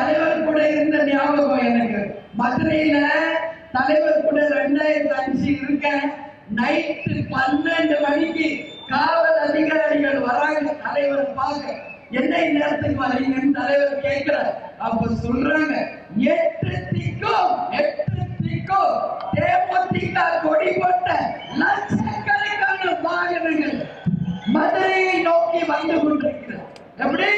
தலைவர் கூட இருந்த ஞாபகம் எனக்கு. மதுரையில தலைவர் கூட 2005 இருக்க. நைட்டு 12 மணிக்கு காவல் அதிகாரிகள் வராங்க தலைவர் பார்க்க. என்ன நேரத்துக்கு வரீங்கன்னு தலைவர் கேட்கிறார். அப்ப சொல்றாங்க, 8 திக்கும் தேமுதிக கொடி போட்ட லட்சக்கணக்கான வாகனங்கள் மதுரையை நோக்கி வந்து கொண்டிருக்கிறது. எப்படி?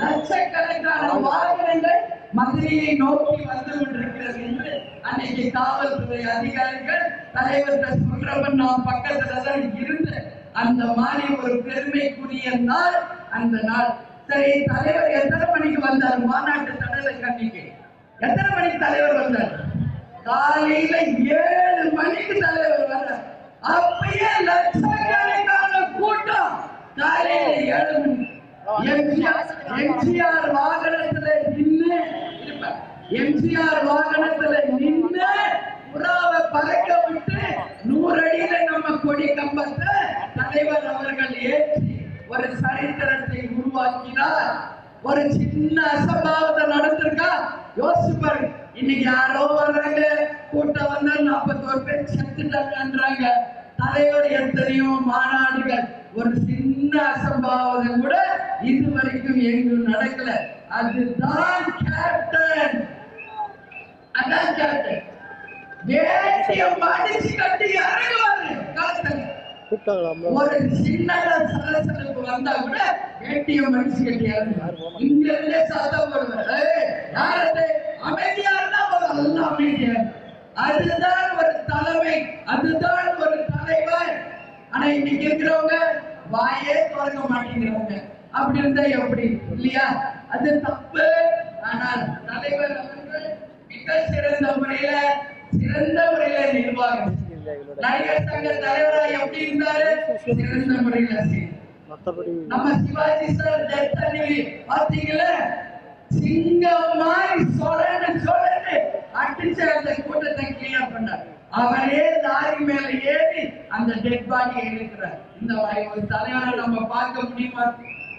லட்சக்கணக்கான வாகனங்கள் மதுரையை நோக்கி வந்து கொண்டிருக்கிறது என்று அன்னைக்கு காவல்துறை அதிகாரிகள் தலைவர்கிட்ட சொல்றப்ப நான் பக்கத்துல தான் இருந்தேன். அந்த மாதிரி ஒரு பெருமைக்குரிய நாள் அந்த நாள். சரி, தலைவர் எத்தனை மணிக்கு வந்தார் மாநாட்டு தடலை கண்ணிக்கு? எத்தனை மணிக்கு தலைவர் வந்தார்? காலையில 7 மணிக்கு தலைவர் வந்தார். அப்பயே லட்சக்கணக்கான கூட்டம். காலையில 7 மணி எம்ஜிஆர் வாகனத்துல நின்று புறாவை பறக்க விட்டு 100 அடியில நம்ம கொடி கம்பத்தை தலைவர் அவர்கள் ஏற்றி ஒரு சரித்திரத்தை உருவாக்கினார். ஒரு சின்ன அசம்பாவத்தை நடந்திருக்கா யோசிப்பாரு. இன்னைக்கு யாரோ வர்றாங்க, கூட்டம் வந்தா 41 பேர் செத்துட்டாங்கன்றாங்க. தலைவர் எத்தனையோ மாநாடுகள், ஒரு சின்ன அசம்பாவம் கூட இதுவரைக்கும் எங்கும் நடக்கல. அதுதான் கேப்டன். அதான் கேப்டன். வேட்டியம் அடிச்சு கட்டி இறங்குவாரு காலத்துல. ஒரு சின்ன சலசலப்பு வந்தா கூட வேட்டியம் அடிச்சு கட்டி இறங்குவாரு. இங்க இருந்தே சத்தம் போடுவாரு, யாரது அமைதியா இருந்தா எல்லாம் அமைதியா. அதுதான் ஒரு தலைமை, அதுதான் ஒரு தலைவர். ஆனா இன்னைக்கு இருக்கிறவங்க வாயே திறக்க மாட்டேங்கிறவங்க. அப்படி இருந்தா எப்படி? இல்லையா? அது தப்பு. ஆனால் தலைவர் அவர்கள் மிக சிறந்த முறையில நிர்வாகம். நடிகர் சங்க தலைவராக எப்படி இருந்தாரு? சிறந்த முறையில. நம்ம சிவாஜி சார் டெத் அன்னைக்கு பாத்தீங்களா, சிங்கம் மாதிரி சொல்லு அடிச்சு அந்த கூட்டத்தை கிளியர் பண்ணார். அவரே லாரி மேல ஏறி அந்த டெட் பாடியை எடுக்கிறார். இந்த ஒரு தலைவரை நம்ம பார்க்க முடியுமா?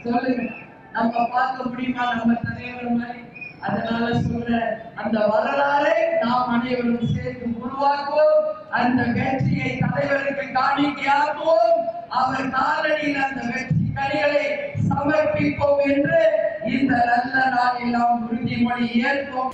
சொல்லுங்க, நம்ம பார்க்க முடியுமா நம்ம தலைவர் மாதிரி? அதனால சொல்ற, அந்த வரலாறை நாம் அனைவரும் சேர்த்து உருவாக்குவோம். அந்த வெற்றியை தலைவருக்கு காணிக்கையாக்குவோம். அவர் காலடியில் அந்த வெற்றி கனிகளை சமர்ப்பிப்போம் என்று இந்த நல்ல நாளில் நாம் உறுதிமொழி ஏற்போம்.